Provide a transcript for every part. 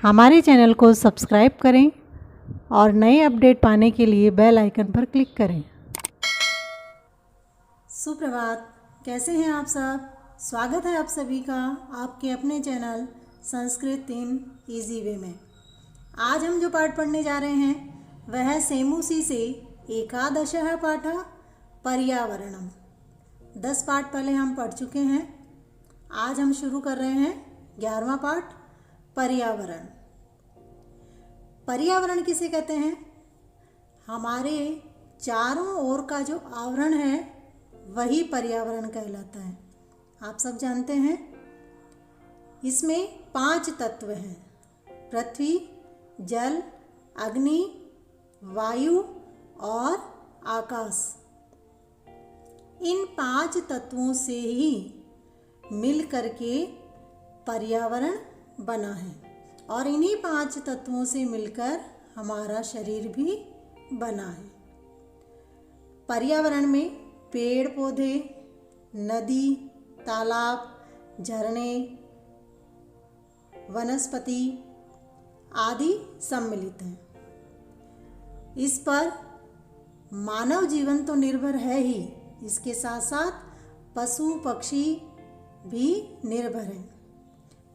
हमारे चैनल को सब्सक्राइब करें और नए अपडेट पाने के लिए बेल आइकन पर क्लिक करें। सुप्रभात, कैसे हैं आप सब? स्वागत है आप सभी का आपके अपने channel Sanskrit in easy way में। आज हम जो पाठ पढ़ने जा रहे हैं वह है सेमुसी से एकादशः पाठः पर्यावरणम। 10 पाठ पहले हम पढ़ चुके हैं। आज हम शुरू कर रहे हैं 11वां पाठ पर्यावरण। पर्यावरण किसे कहते हैं? हमारे चारों ओर का जो आवरण है वही पर्यावरण कहलाता है। आप सब जानते हैं इसमें 5 तत्व हैं: पृथ्वी, जल, अग्नि, वायु और आकाश। इन 5 तत्वों से ही मिल करके पर्यावरण बना है और इन्हीं 5 तत्वों से मिलकर हमारा शरीर भी बना है। पर्यावरण में पेड़ पौधे, नदी, तालाब, झरने, वनस्पति आदि सम्मिलित हैं। इस पर मानव जीवन तो निर्भर है ही, इसके साथ साथ पशु पक्षी भी निर्भर हैं।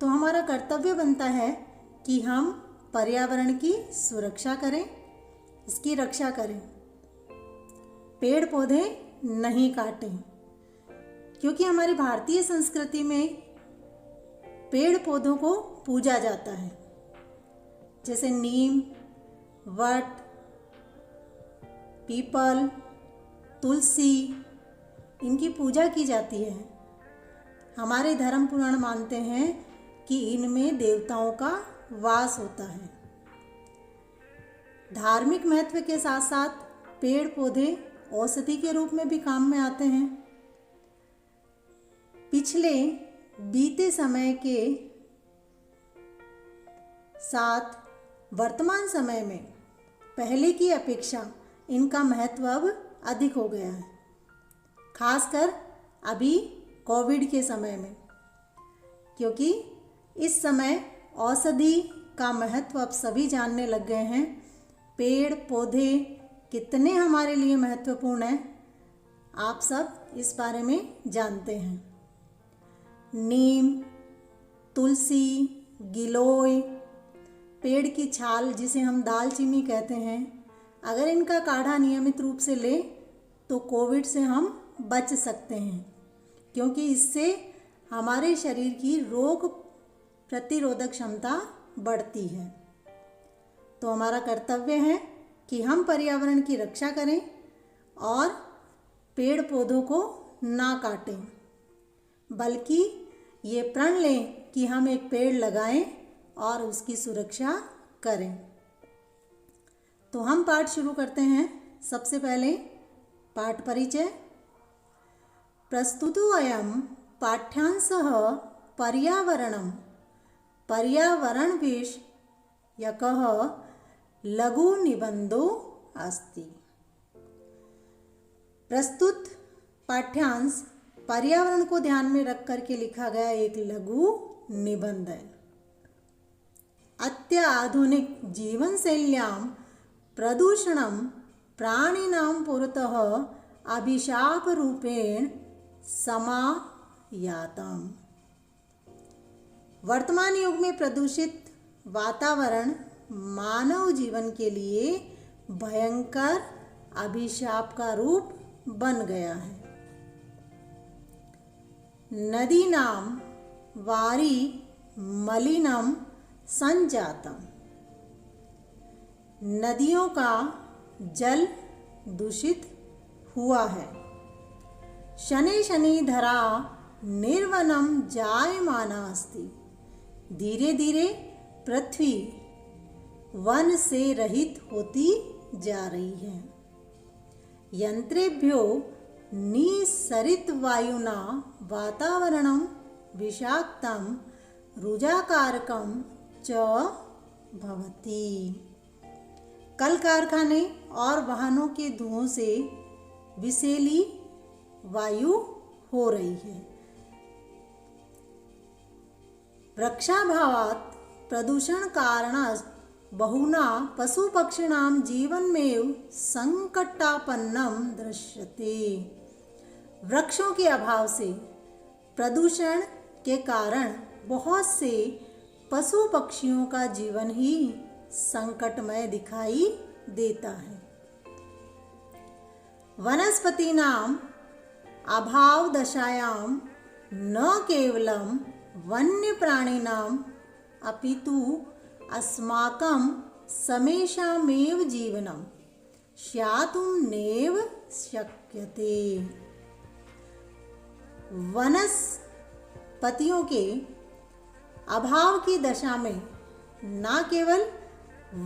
तो हमारा कर्तव्य बनता है कि हम पर्यावरण की सुरक्षा करें, इसकी रक्षा करें, पेड़ पौधे नहीं काटें, क्योंकि हमारी भारतीय संस्कृति में पेड़ पौधों को पूजा जाता है। जैसे नीम, वट, पीपल, तुलसी, इनकी पूजा की जाती है। हमारे धर्म पुराण मानते हैं कि इनमें देवताओं का वास होता है। धार्मिक महत्व के साथ साथ पेड़ पौधे औषधि के रूप में भी काम में आते हैं। पिछले बीते समय के साथ वर्तमान समय में पहले की अपेक्षा इनका महत्व अब अधिक हो गया है, खासकर अभी कोविड के समय में, क्योंकि इस समय औषधि का महत्व अब सभी जानने लग गए हैं। पेड़ पौधे कितने हमारे लिए महत्वपूर्ण हैं, आप सब इस बारे में जानते हैं। नीम, तुलसी, गिलोय, पेड़ की छाल जिसे हम दालचीनी कहते हैं, अगर इनका काढ़ा नियमित रूप से लें तो कोविड से हम बच सकते हैं, क्योंकि इससे हमारे शरीर की रोग प्रतिरोधक क्षमता बढ़ती है। तो हमारा कर्तव्य है कि हम पर्यावरण की रक्षा करें और पेड़ पौधों को ना काटें, बल्कि ये प्रण लें कि हम एक पेड़ लगाएं और उसकी सुरक्षा करें। तो हम पाठ शुरू करते हैं। सबसे पहले पाठ परिचय। प्रस्तुतो अयं पाठ्यांशः पर्यावरणं पर्यावरण विषयकः लघु निबंधो अस्ति। प्रस्तुत पाठ्यांश पर्यावरण को ध्यान में रख करके लिखा गया एक लघु निबंध है। अत्याधुनिक जीवन शैल्यां प्रदूषणं प्राणिनां पुरतः अभिशाप रूपेण समायातम्। वर्तमान युग में प्रदूषित वातावरण मानव जीवन के लिए भयंकर अभिशाप का रूप बन गया है। नदीनां वारि मलिनं संजातम्। नदियों का जल दूषित हुआ है। शनै शनै धरा निर्वनं जायमाना अस्ति। धीरे धीरे पृथ्वी वन से रहित होती जा रही है। यंत्रेभ्यो निस्सरित वायुना वातावरणं विषाक्तं रुजाकारकं च भवति। कल कारखाने और वाहनों के धुओं से विषैली वायु हो रही है। वृक्षाभावात् प्रदूषण कारणतः बहुना पशुपक्षिणां जीवनमेव संकटापन्नं दृश्यते। वृक्षों के अभाव से प्रदूषण के कारण बहुत से पशु पक्षियों का जीवन ही संकटमय दिखाई देता है। वनस्पतीनां अभाव दशायां न केवलं वन्य प्राणिनां अपितु अस्माकं समेषामेव जीवनं स्यातुं नैव शक्यते। वनस्पतियों के अभाव की दशा में न केवल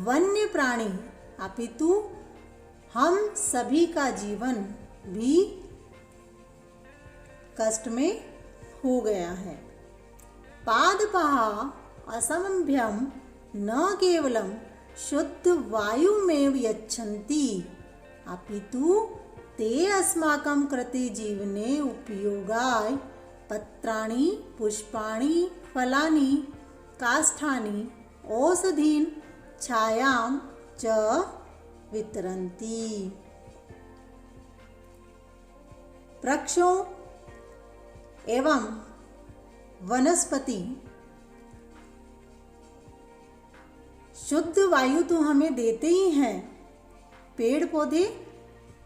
वन्य प्राणी अपितु हम सभी का जीवन भी कष्ट में हो गया है। पादपः असंभ्यम न केवलं शुद्ध वायुमेव यच्छन्ति अपितु ते अस्माकं कृते जीवने उपयोगाय पत्राणि पुष्पाणि फलानि काष्ठानि औषधीन् छायां च वितरन्ति। वृक्षों एवं वनस्पति शुद्ध वायु तो हमें देते ही हैं। पेड़ पौधे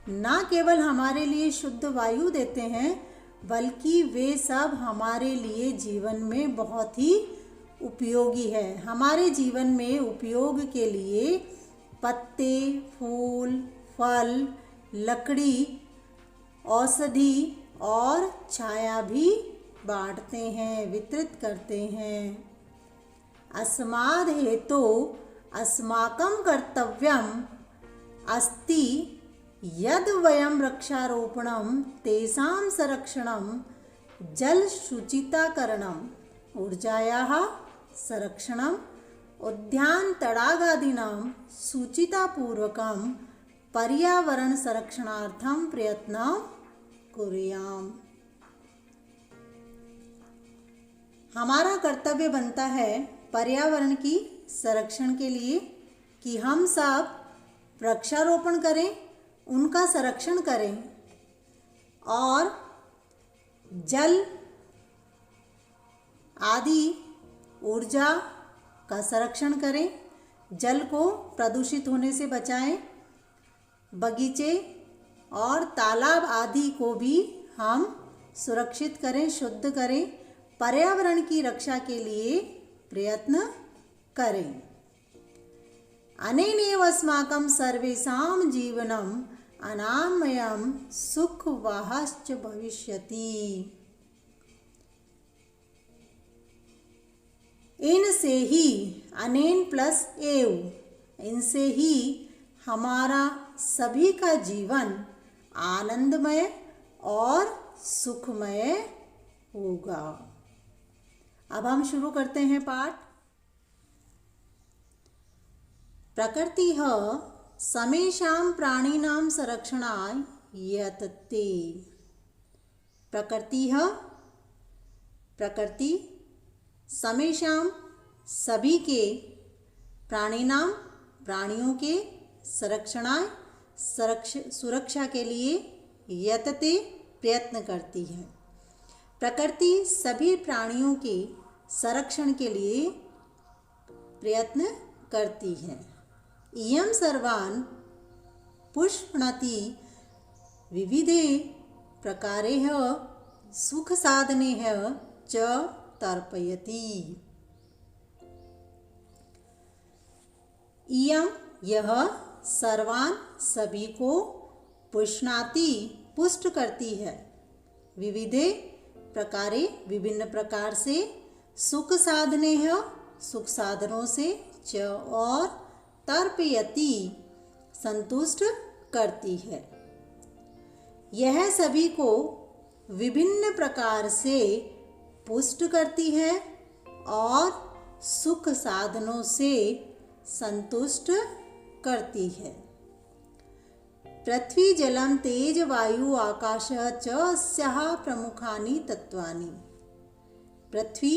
ना केवल हमारे लिए शुद्ध वायु देते हैं बल्कि वे सब हमारे लिए जीवन में बहुत ही उपयोगी है। हमारे जीवन में उपयोग के लिए पत्ते, फूल, फल, लकड़ी, औषधि और छाया भी बांटते हैं, वितरित करते हैं। अस्माद् हेतु अस्माकं कर्तव्यम् अस्ति यद् वयं वृक्षारोपणं तेषां संरक्षणं जलशुचिताकरणम् ऊर्जायाः संरक्षणम् उद्यान तडागादीनां शुचितापूर्वकं पर्यावरण संरक्षणार्थं प्रयत्नं कुर्याम। हमारा कर्तव्य बनता है पर्यावरण की संरक्षण के लिए कि हम सब वृक्षारोपण करें, उनका संरक्षण करें और जल आदि ऊर्जा का संरक्षण करें, जल को प्रदूषित होने से बचाएं, बगीचे और तालाब आदि को भी हम सुरक्षित करें, शुद्ध करें, पर्यावरण की रक्षा के लिए प्रयत्न करें। अनेनैव अस्माकं सर्वेषां जीवनम् अनामयं सुखवाहश्च भविष्यति। इनसे ही अनेन प्लस एव, इनसे ही हमारा सभी का जीवन आनंदमय और सुखमय होगा। अब हम शुरू करते हैं पाठ। प्रकृतिः समेषां प्राणिनां संरक्षणाय यतते। प्रकृति समेषां सभी के प्राणिनां प्राणियों के संरक्षणाय सुरक्षा के लिए यतते प्रयत्न करती है। प्रकृति सभी प्राणियों के संरक्षण के लिए प्रयत्न करती है। इयं सर्वान् पुष्पणति विविधे प्रकारेः सुखसाधनेः च तर्पयति। इयं यह सर्वान् सभी को पुष्णाति पुष्ट करती है, विविधे प्रकारे विभिन्न प्रकार से, सुख साधने है सुख साधनों से, च और तर्पयति संतुष्ट करती है। यह सभी को विभिन्न प्रकार से पुष्ट करती है और सुख साधनों से संतुष्ट करती है। पृथ्वी जलम तेज वायु आकाश च अस्याः प्रमुखानि तत्वानि। पृथ्वी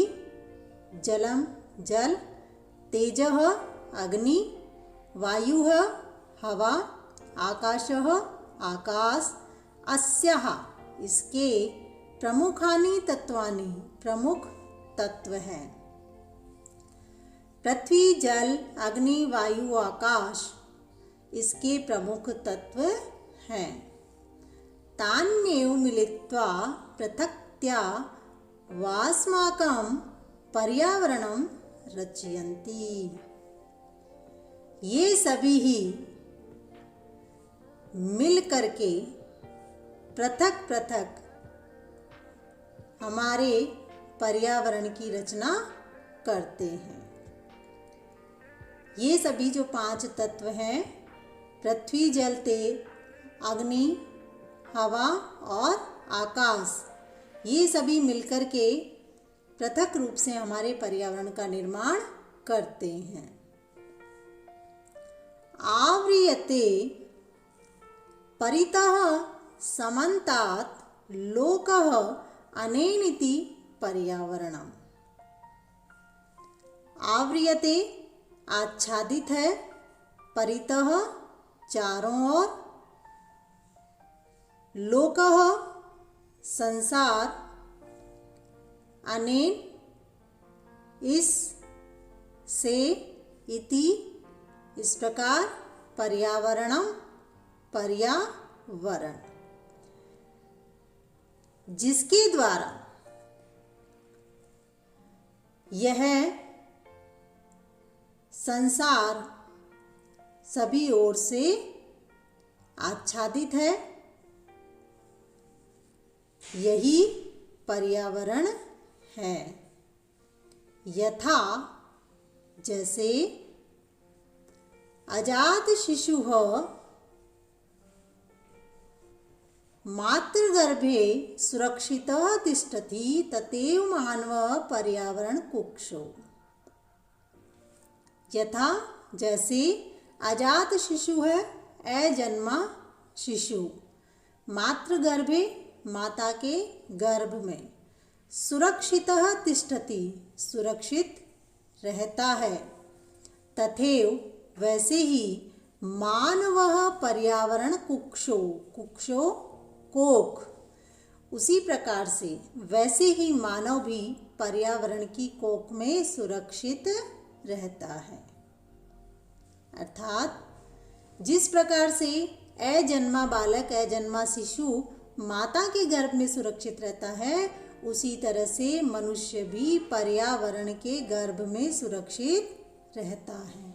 जलम जल, तेजः अग्नि, वायुः हवा, आकाशः आकाश, अस्याः इसके प्रमुखानि तत्वानि प्रमुख तत्व हैं। पृथ्वी जल अग्नि वायु आकाश इसके प्रमुख तत्व हैं। तान्येव मिलित्वा पृथक्त्या वास्माकं पर्यावरणं रचयन्ति। ये सभी ही मिल करके पृथक पृथक हमारे पर्यावरण की रचना करते हैं। ये सभी जो 5 तत्व हैं, पृथ्वी जल तेज अग्नि हवा और आकाश, ये सभी मिलकर के पृथक रूप से हमारे पर्यावरण का निर्माण करते हैं। आव्रियते परितः समन्तात् लोकः अनेनिति पर्यावरणम्। आव्रियते आच्छादित है, परितः चारों ओर, लोकः संसार, अनेन इस से, इति इस प्रकार, पर्यावरणम पर्यावरण, जिसके द्वारा यह संसार सभी ओर से आच्छादित है, यही पर्यावरण है। यथा जैसे अजात शिशुः मातृगर्भे सुरक्षितः तिष्ठति तथैव मानवः पर्यावरण कुक्षौ। यथा जैसे अजात शिशु है, अजन्मा शिशु, मातृगर्भे माता के गर्भ में, सुरक्षितः तिष्ठति सुरक्षित रहता है, तथैव वैसे ही मानवः पर्यावरण कुक्षो, कुक्षो कोख, उसी प्रकार से वैसे ही मानव भी पर्यावरण की कोख में सुरक्षित रहता है। अर्थात जिस प्रकार से अजन्मा बालक अजन्मा शिशु माता के गर्भ में सुरक्षित रहता है, उसी तरह से मनुष्य भी पर्यावरण के गर्भ में सुरक्षित रहता है।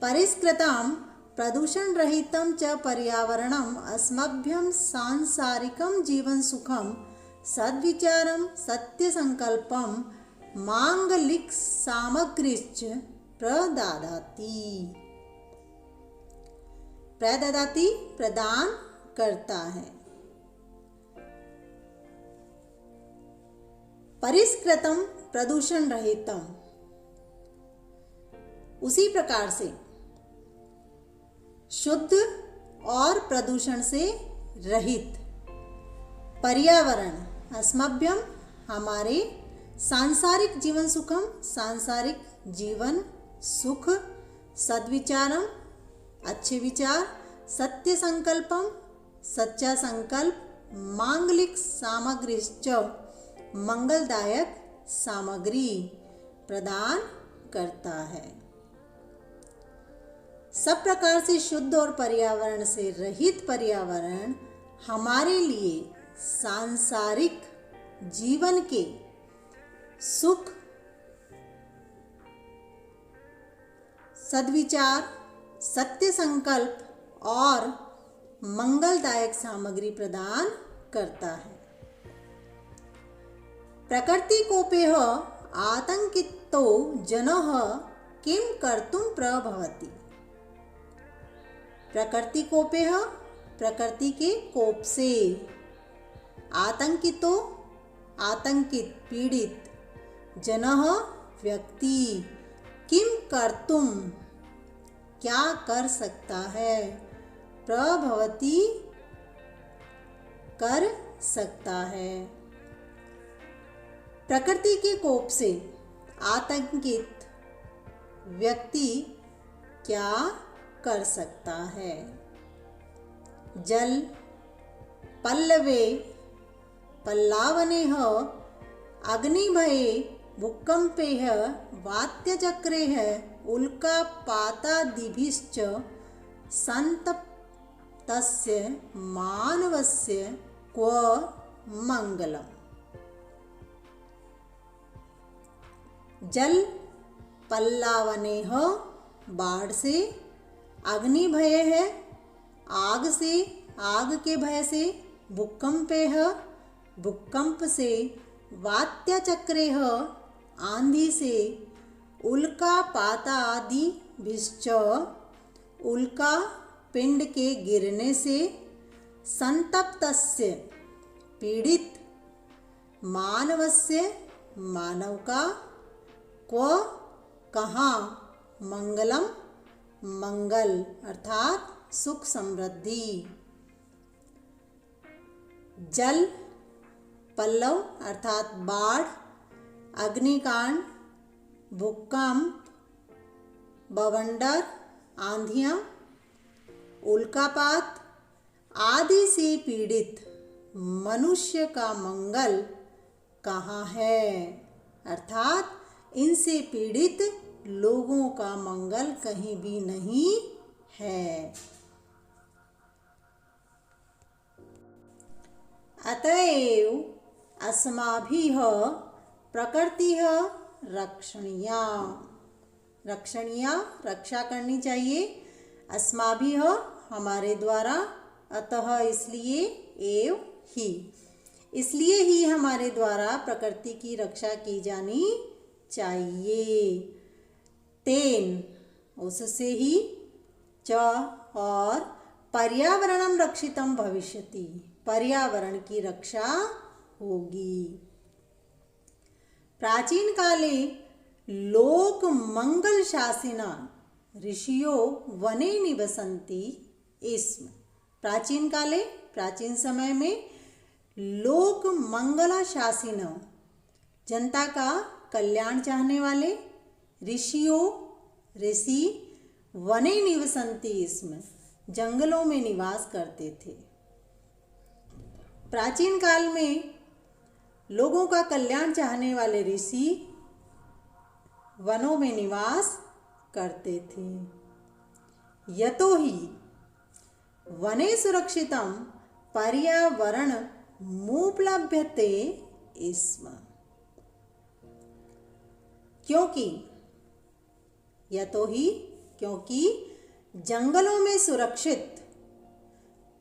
परिष्कृतं प्रदूषण रहितं च पर्यावरणम् अस्मभ्यं सांसारिकं जीवन सुखं सद्विचारं सत्यसंकल्पं मांगलिक सामग्रीश्च प्रददाति। प्रददाति प्रदान करता है। परिष्कृतम प्रदूषण रहितम, उसी प्रकार से शुद्ध और प्रदूषण से रहित पर्यावरण अस्मभ्यम हमारे सांसारिक जीवन सुखम सांसारिक जीवन सुख, सद्विचारम अच्छे विचार, सत्य संकल्पम सच्चा संकल्प, मांगलिक सामग्रीश्च मंगलदायक सामग्री प्रदान करता है। सब प्रकार से शुद्ध और पर्यावरण से रहित पर्यावरण हमारे लिए सांसारिक जीवन के सुख, सद्विचार, सत्य संकल्प और मंगलदायक सामग्री प्रदान करता है। प्रकृति कोपेह आतंकितो जनः किम कर्तुं प्रभवति। प्रकृति कोपेह प्रकृति के कोप से, आतंकितो आतंकित पीड़ित, जनः व्यक्ति, किम कर्तुम क्या कर सकता है, प्रभवति कर सकता है। प्रकृति के कोप से आतंकित व्यक्ति क्या कर सकता है? जल पल्लवे पल्लावनेह अग्निभये भूकंपेह वात्यचक्रेह उल्कापातादिभिश्च संतप्तस्य मानवस्य क्व मंगलम्। जल पल्लावनेह बाढ़ से, अग्नि भय है आग से, आग के भय से, भूकंपेह भूकंप से, वात्यचक्रेह आंधी से, उल्कापातादिभिश्च उल्का पिंड के गिरने से, संतप्तस्य पीड़ित, मानवस्य मानव का, क्व कहाँ, मंगलम मंगल अर्थात सुख समृद्धि। जल पल्लव अर्थात बाढ़, अग्निकांड, भूकंप, बवंडर आंधियाँ, उल्कापात आदि से पीड़ित मनुष्य का मंगल कहाँ है, अर्थात इनसे पीड़ित लोगों का मंगल कहीं भी नहीं है। अतएव अस्माभिः प्रकृतिः रक्षणीया, रक्षा करनी चाहिए। अस्माभिः हमारे द्वारा, अतः इसलिए, एव ही इसलिए ही हमारे द्वारा प्रकृति की रक्षा की जानी चाहिए। तेन उससे ही, च और पर्यावरणम रक्षितम भविष्यति पर्यावरण की रक्षा होगी। प्राचीन काले लोक मंगल शासिना ऋषियो वने निवसन्ति स्म। प्राचीन काले प्राचीन समय में लोक मंगला शासिन जनता का कल्याण चाहने वाले ऋषि वने निवसन्ति स्म जंगलों में निवास करते थे। प्राचीन काल में लोगों का कल्याण चाहने वाले ऋषि वनों में निवास करते थे। यतो ही वने सुरक्षितं पर्यावरण मुपलभ्यते स्म। क्योंकि जंगलों में सुरक्षित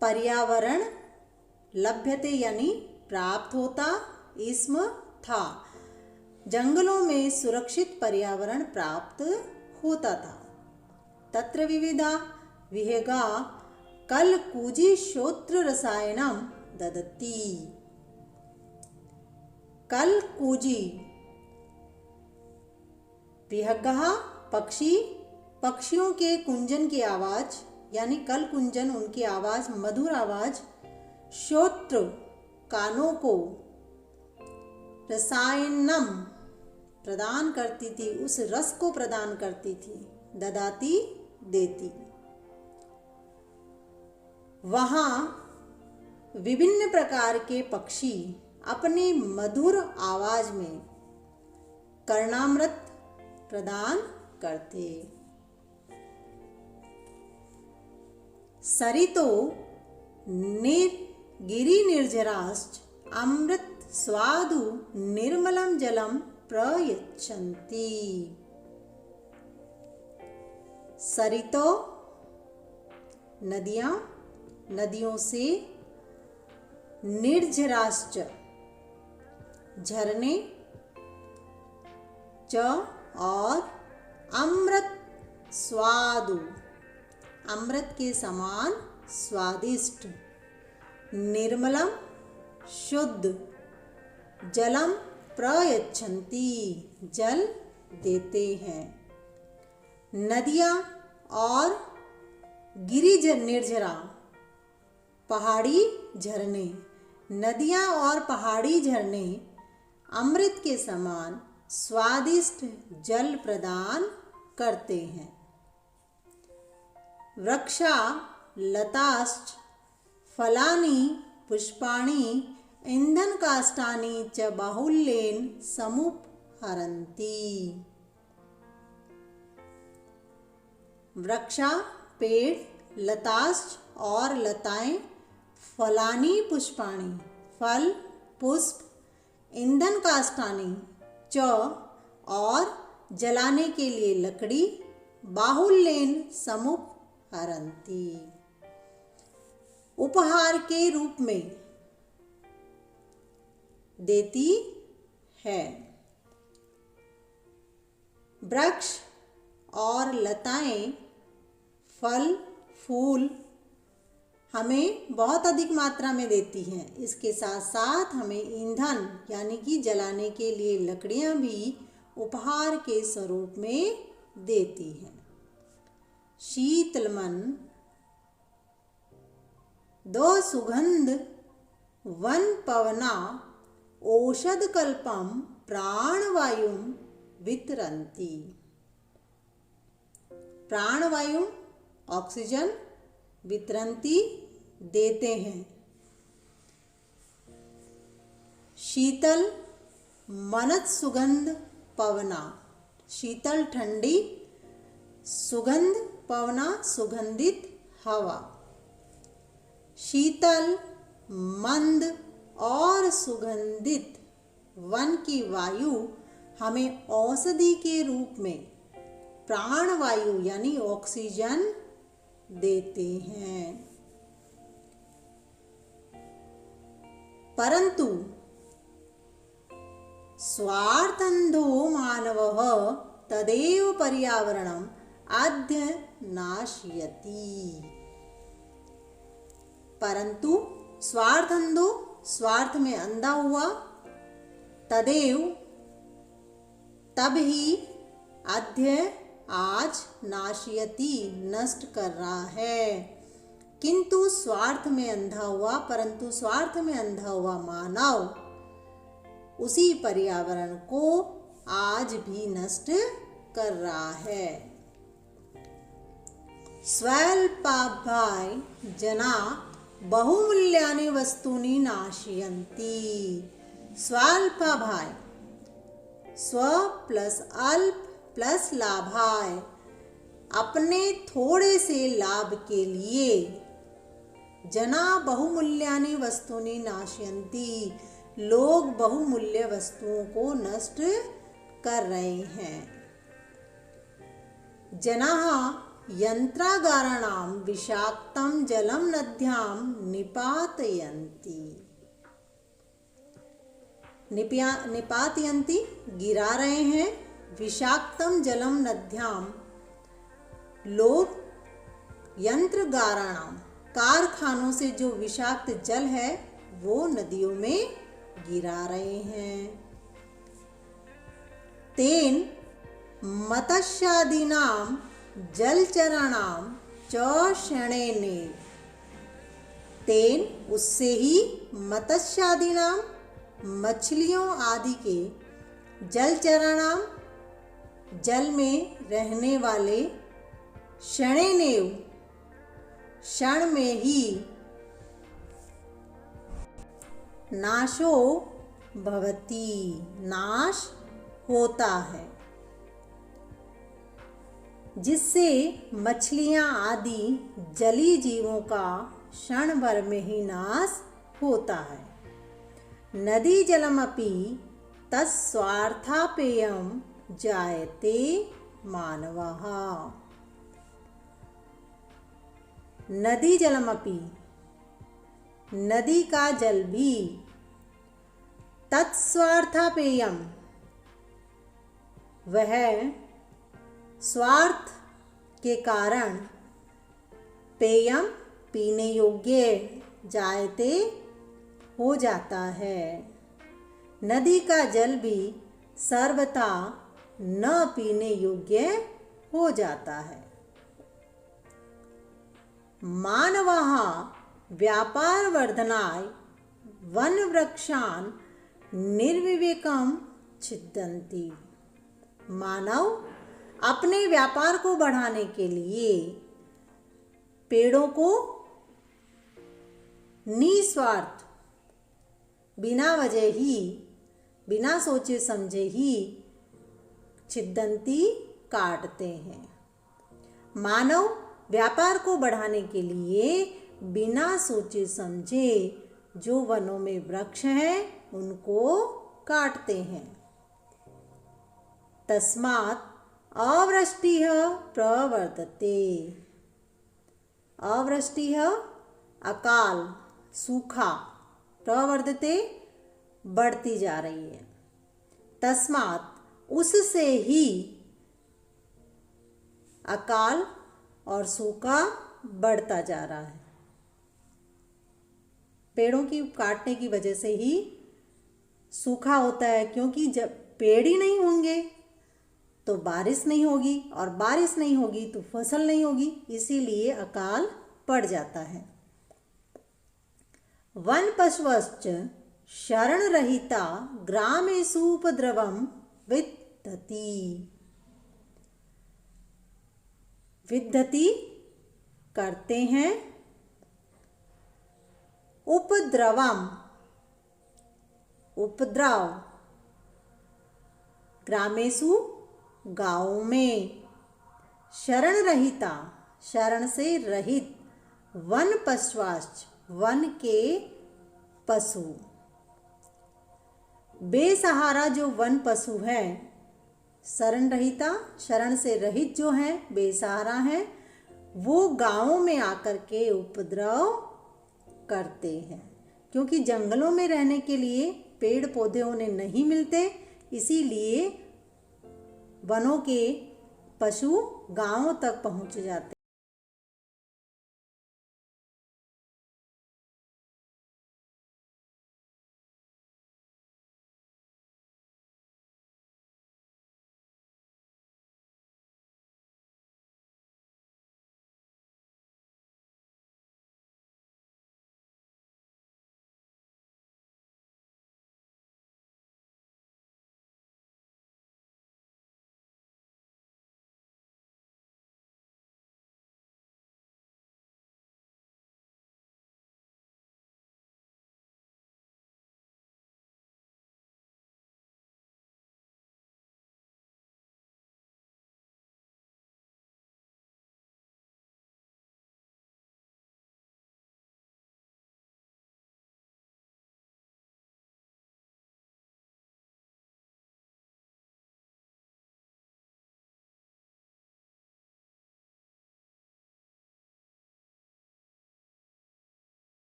पर्यावरण लभ्यते यानी प्राप्त होता, स्म था, जंगलों में सुरक्षित पर्यावरण प्राप्त होता था। तत्र विविधा विहगा कलकुजी श्रोत्र रसायनम ददती। कलकुजी विहगा पक्षियों के कुंजन की आवाज यानी कल कुंजन, उनकी आवाज, मधुर आवाज, श्रोत्र कानों को, रसायनम प्रदान करती थी, उस रस को प्रदान करती थी, ददाती देती। वहाँ विभिन्न प्रकार के पक्षी अपने मधुर आवाज में कर्णामृत प्रदान करते। सरितो गिरि निर्झराश्च अमृत स्वादु निर्मलम जलम प्रयच्छन्ति। सरितो नदियों से, निर्झराश्च झरने, च और अमृत स्वादु अमृत के समान स्वादिष्ट, निर्मलम शुद्ध, जलम प्रयच्छन्ति जल देते हैं। नदियाँ और निर्झरा पहाड़ी झरने, नदियाँ और पहाड़ी झरने अमृत के समान स्वादिष्ट जल प्रदान करते हैं। वृक्षा लताश्च फलानि पुष्पाणि ईंधन काष्ठानि च बाहुल्येन समुपहरन्ति। वृक्षा पेड़, लताश्च और लताएं, फलानि पुष्पाणि फल पुष्प, ईंधन काष्ठानि च और जलाने के लिए लकड़ी, बाहुल्येन समुपहरन्ति उपहार के रूप में देती है। वृक्ष और लताएं फल फूल हमें बहुत अधिक मात्रा में देती हैं। इसके साथ साथ हमें ईंधन यानी कि जलाने के लिए लकड़ियां भी उपहार के स्वरूप में देती हैं। शीतलमन दो सुगंध वन पवना औषध कल्पम प्राणवायुं वितरन्ति। प्राणवायु ऑक्सीजन, वितरन्ति देते हैं। शीतल मनत सुगंध पवना शीतल ठंडी, सुगंध पवना सुगंधित हवा। शीतल मंद और सुगंधित वन की वायु हमें औषधि के रूप में प्राणवायु यानी ऑक्सीजन देते हैं। परंतु स्वार्थंधो मानवः तदेव पर्यावरणम् आद्य नाशयति। परंतु स्वार्थंधो स्वार्थ में अंधा हुआ, तदेव तब ही, अद्य आज, नाशयति नष्ट कर रहा है। किंतु स्वार्थ में अंधा हुआ, परंतु स्वार्थ में अंधा हुआ मानव उसी पर्यावरण को आज भी नष्ट कर रहा है। स्वल्पाभाय जना बहुमूल्यानि वस्तूनि नाशयन्ति। स्वल्पाभाय स्व प्लस अल्प प्लस लाभाय, अपने थोड़े से लाभ के लिए जना बहुमूल्यानि वस्तूनि नाशयन्ति, लोग बहुमूल्य वस्तुओं को नष्ट कर रहे हैं। जनाः यंत्रागाराणां विषाक्तं जलं नद्यां निपातयन्ति। निपातयन्ति गिरा रहे हैं, विषाक्तम जलम नद्यां, लोग यंत्रगाराणाम कारखानों से जो विषाक्त जल है वो नदियों में गिरा रहे हैं। तेन मत्स्यादीनां जलचराणां च शणेने। तेन उससे ही मत्स्यादीनां मछलियों आदि के, जलचराणां जल में रहने वाले, शणेनेव क्षण में ही, नाशो भवति नाश होता है, जिससे मछलियां आदि जली जीवों का क्षण भर में ही नाश होता है। नदी जलमपि तत्स्वार्थापेयं जायते मानवः। नदी जलमपि नदी का जल भी, तत्स्वार्थापेयम वह स्वार्थ के कारण, पेयम पीने योग्य, जायते हो जाता है। नदी का जल भी सर्वथा न पीने योग्य हो जाता है। मानवः व्यापार वर्धनाय वन वृक्षान् निर्विवेकं छिदन्ति। मानव अपने व्यापार को बढ़ाने के लिए पेड़ों को निस्वार्थ, बिना वजह ही, बिना सोचे समझे ही छिद्दंती काटते हैं। मानव व्यापार को बढ़ाने के लिए बिना सोचे समझे जो वनों में वृक्ष हैं उनको काटते हैं। तस्मात् अवृष्टिः प्रवर्तते। अवृष्टिः अकाल, सूखा, प्रवर्तते बढ़ती जा रही है। तस्मात् उससे ही अकाल और सूखा बढ़ता जा रहा है। पेड़ों की काटने की वजह से ही सूखा होता है, क्योंकि जब पेड़ ही नहीं होंगे तो बारिश नहीं होगी, और बारिश नहीं होगी तो फसल नहीं होगी, इसीलिए अकाल पड़ जाता है। वन पशवश्च शरण रहिता ग्रामेषु उपद्रवं विद्धति। विद्धति करते हैं, उपद्रवम उपद्रव, ग्रामेषु गाँव में, शरण रहिता शरण से रहित, वन पशवाश्च वन के पशु, बेसहारा जो वन पशु हैं, शरण रहिता शरण से रहित जो हैं, बेसहारा हैं, वो गाँवों में आकर के उपद्रव करते हैं। क्योंकि जंगलों में रहने के लिए पेड़ पौधे उन्हें नहीं मिलते, इसीलिए वनों के पशु गाँवों तक पहुँच जाते।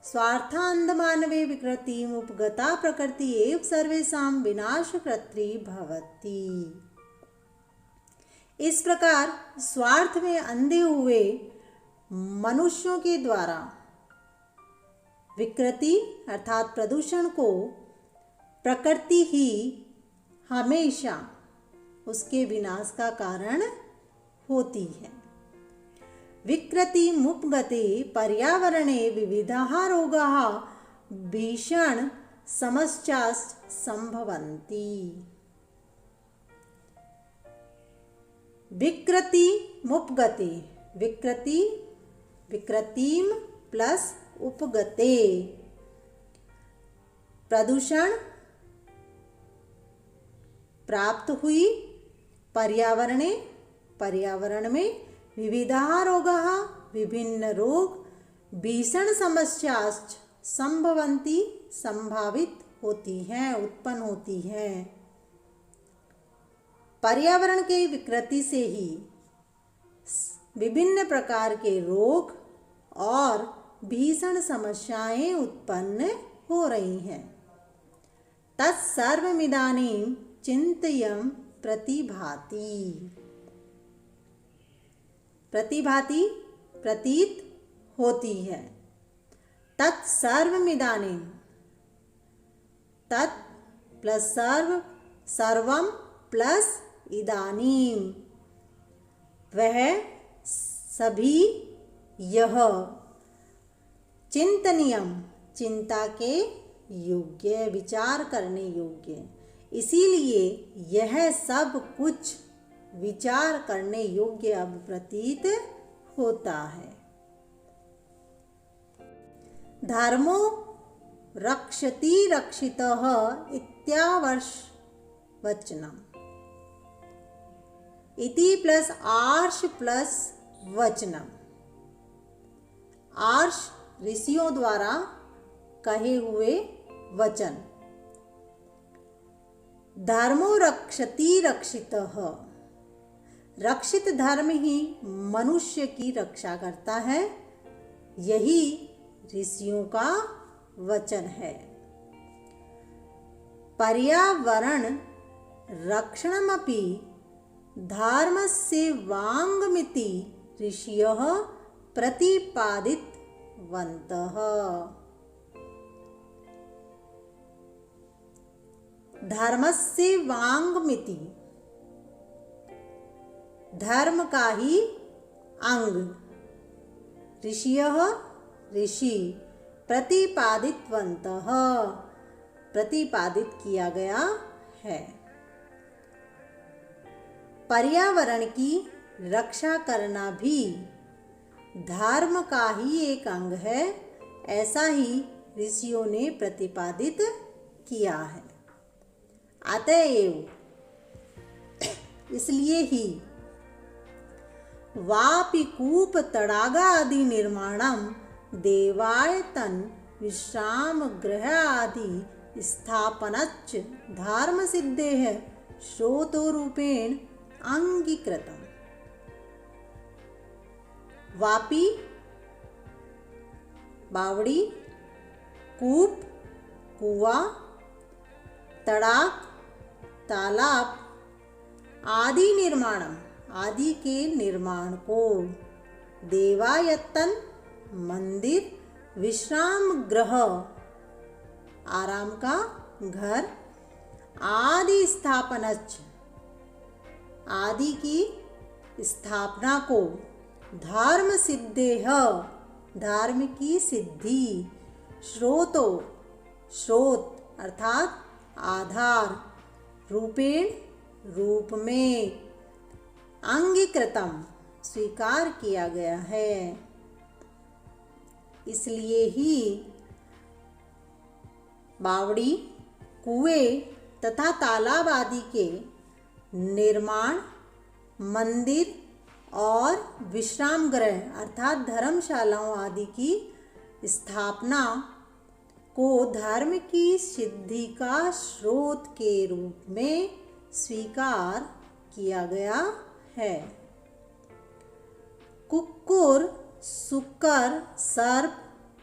स्वार्थान्धमानवे विकृतिमुपगता प्रकृति एव सर्वेषां विनाशकर्त्री भवति। इस प्रकार स्वार्थ में अंधे हुए मनुष्यों के द्वारा विकृति अर्थात प्रदूषण को प्रकृति ही हमेशा उसके विनाश का कारण होती है। विकृतिमुपगते पर्यावरणे विविधाः रोगाः भीषण समस्याश्च संभवन्ति। विकृतिमुपगते, विकृति विकृतिम प्लस उपगते, प्रदूषण प्राप्त हुई, पर्यावरणे पर्यावरण में, विविधाः रोगाः विभिन्न रोग, भीषण समस्याश्च संभवन्ति संभावित होती हैं, उत्पन्न होती हैं। पर्यावरण के विकृति से ही विभिन्न प्रकार के रोग और भीषण समस्याएं उत्पन्न हो रही हैं। तत्सर्वमिदानीं चिन्तयं प्रतिभाति। प्रतिभाति प्रतीत होती है। तत्सर्वमिदानीं, तत् प्लस सर्व, सर्वम प्लस इदानीं, वह सभी यह चिंतनीयम, चिंता के योग्य, विचार करने योग्य, इसीलिए यह सब कुछ विचार करने योग्य अब प्रतीत होता है। धर्मो रक्षति रक्षितः इत्यावर्षवचनम्। इति प्लस आर्ष प्लस वचनम। आर्ष ऋषियों द्वारा कहे हुए वचन। धर्मो रक्षति रक्षितः, रक्षित धर्म ही मनुष्य की रक्षा करता है, यही ऋषियों का वचन है। पर्यावरण रक्षणमपि धर्मस्य वाङ्मिति ऋषयः प्रतिपादितवन्तः। धर्मस्य वाङ्मिति, धर्म का ही अंग, ऋषयः ऋषि, प्रतिपादितवन्तः प्रतिपादित किया गया है। पर्यावरण की रक्षा करना भी धर्म का ही एक अंग है, ऐसा ही ऋषियों ने प्रतिपादित किया है। अतएव इसलिए ही वापि कूप तड़ागादि निर्माणम देवायतन विश्राम गृह आदि स्थापनच्च धर्म सिद्धेः श्रोतोरूपेण अंगीकृतम्। वापी बावड़ी, कूप कुआं, तड़ाग तालाब आदि निर्माणम आदि के निर्माण को, देवायतन मंदिर, विश्राम गृह आराम का घर, आदि स्थापनच आदि की स्थापना को, धर्म सिद्धेः धर्म की सिद्धि, श्रोतो श्रोत अर्थात आधार, रूपेण रूप में, अंगीकृतम स्वीकार किया गया है। इसलिए ही बावड़ी, कुएं तथा तालाब आदि के निर्माण, मंदिर और विश्राम गृह अर्थात धर्मशालाओं आदि की स्थापना को धर्म की सिद्धि का स्रोत के रूप में स्वीकार किया गया है। कुक्कुर, सुकर, सर्प,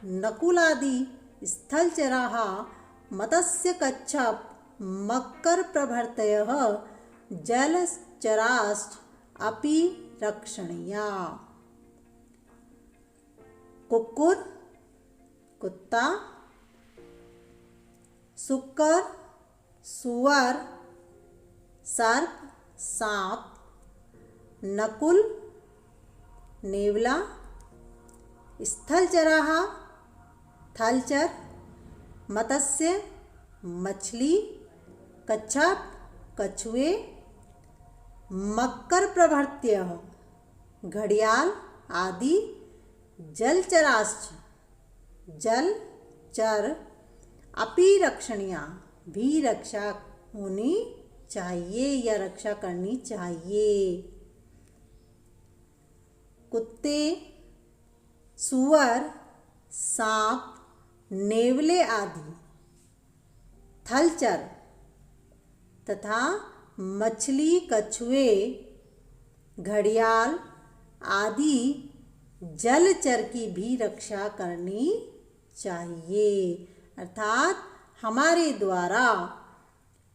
नकुल आदि स्थलचराः, मत्स्य कच्छप, मकर प्रभृतयः जलचराश्च अपि रक्षणीया। कुक्कुर कुत्ता, सुकर सुअर, सर्प सांप, नकुल नेवला, स्थलचराः थलचर, मत्स्य मछली, कच्छप कछुए, मकर प्रभृत्यः घड़ियाल आदि, जलचराश्च जलचर, अपि रक्षणीया भी रक्षा होनी चाहिए या रक्षा करनी चाहिए। कुत्ते, सुअर, सांप, नेवले आदि, थलचर तथा मछली, कछुए, घड़ियाल आदि जलचर की भी रक्षा करनी चाहिए। अर्थात हमारे द्वारा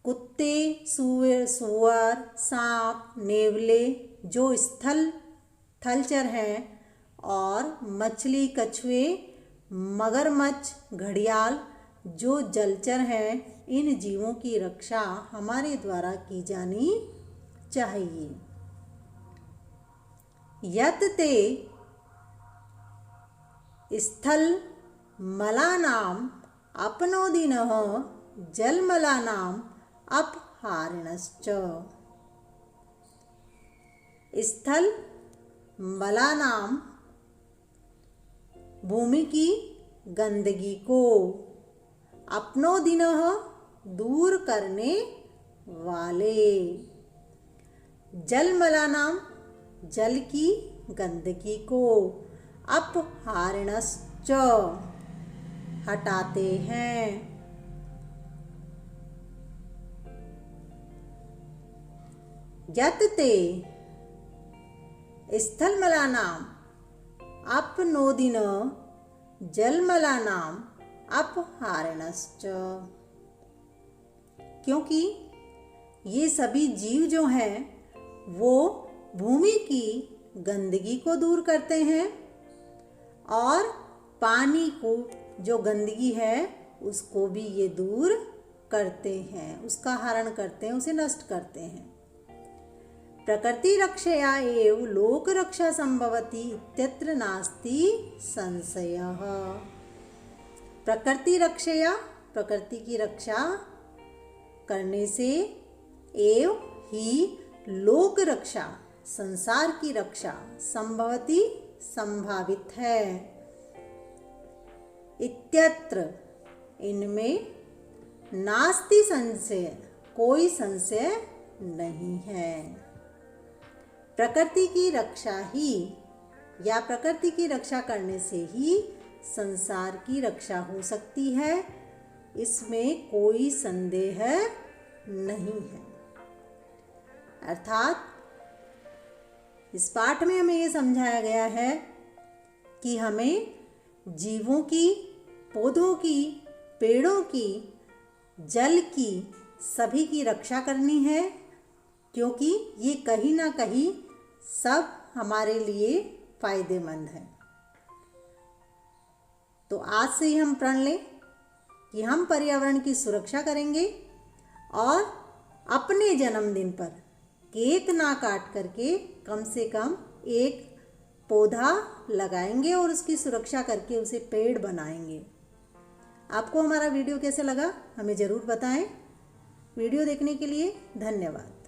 कुत्ते, सुअर, सांप, नेवले जो स्थल थलचर हैं और मछली, कछुए, मगरमच्छ, घड़ियाल जो जलचर हैं, इन जीवों की रक्षा हमारे द्वारा की जानी चाहिए। यत् ते स्थल मलानाम अपनोदिनः जलमलानाम अपहारिणश्च। स्थल मलानाम भूमि की गंदगी को, अपनोदिनः दूर करने वाले, जलमलानाम जल की गंदगी को, अपहारिणश्च हटाते हैं। यत् ते स्थलमलानाम अपनोदिनः जलमलानाम अपहारिणश्च। क्योंकि ये सभी जीव जो हैं वो भूमि की गंदगी को दूर करते हैं और पानी को जो गंदगी है उसको भी ये दूर करते हैं, उसका हरण करते हैं, उसे नष्ट करते हैं। प्रकृति रक्षया एव लोक रक्षा संभवति इत्यत्र नास्ति संशयः। प्रकृति रक्षया, प्रकृति की रक्षा करने से, एव ही लोक रक्षा, संसार की रक्षा, संभवति संभावित है, इत्यत्र इनमें, नास्ति संशय कोई संशय नहीं है। प्रकृति की रक्षा ही या प्रकृति की रक्षा करने से ही संसार की रक्षा हो सकती है, इसमें कोई संदेह नहीं है। अर्थात इस पाठ में हमें ये समझाया गया है कि हमें जीवों की, पौधों की, पेड़ों की, जल की, सभी की रक्षा करनी है, क्योंकि ये कहीं ना कहीं सब हमारे लिए फायदेमंद है। तो आज से ही हम प्रण लें कि हम पर्यावरण की सुरक्षा करेंगे और अपने जन्मदिन पर केक ना काट करके कम से कम एक पौधा लगाएंगे और उसकी सुरक्षा करके उसे पेड़ बनाएंगे। आपको हमारा वीडियो कैसे लगा हमें ज़रूर बताएं। वीडियो देखने के लिए धन्यवाद।